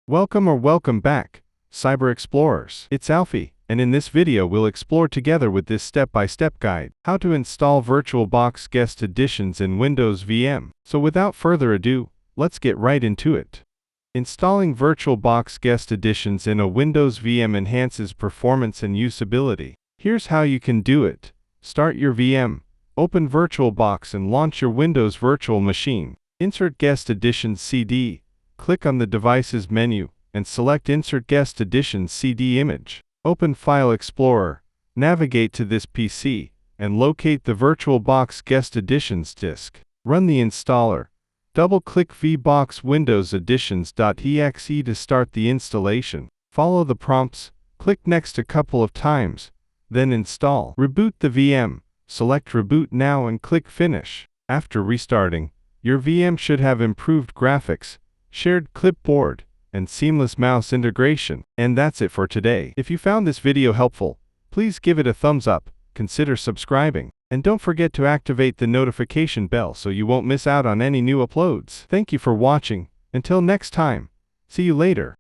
Welcome back, Cyber Explorers. It's Alfie, and in this video we'll explore together with this step-by-step guide how to install VirtualBox Guest Additions in Windows VM. So without further ado, let's get right into it. Installing VirtualBox Guest Additions in a Windows VM enhances performance and usability. Here's how you can do it. Start your VM, open VirtualBox and launch your Windows virtual machine. Insert Guest Additions CD. Click on the Devices menu, and select Insert Guest Additions CD image. Open File Explorer, navigate to this PC, and locate the VirtualBox Guest Additions disk. Run the installer. Double-click VBox Windows Additions.exe to start the installation. Follow the prompts, click Next a couple of times, then install. Reboot the VM, select Reboot Now and click Finish. After restarting, your VM should have improved graphics, shared clipboard, and seamless mouse integration. And that's it for today. If you found this video helpful, please give it a thumbs up, consider subscribing, and don't forget to activate the notification bell so you won't miss out on any new uploads. Thank you for watching. Until next time, see you later.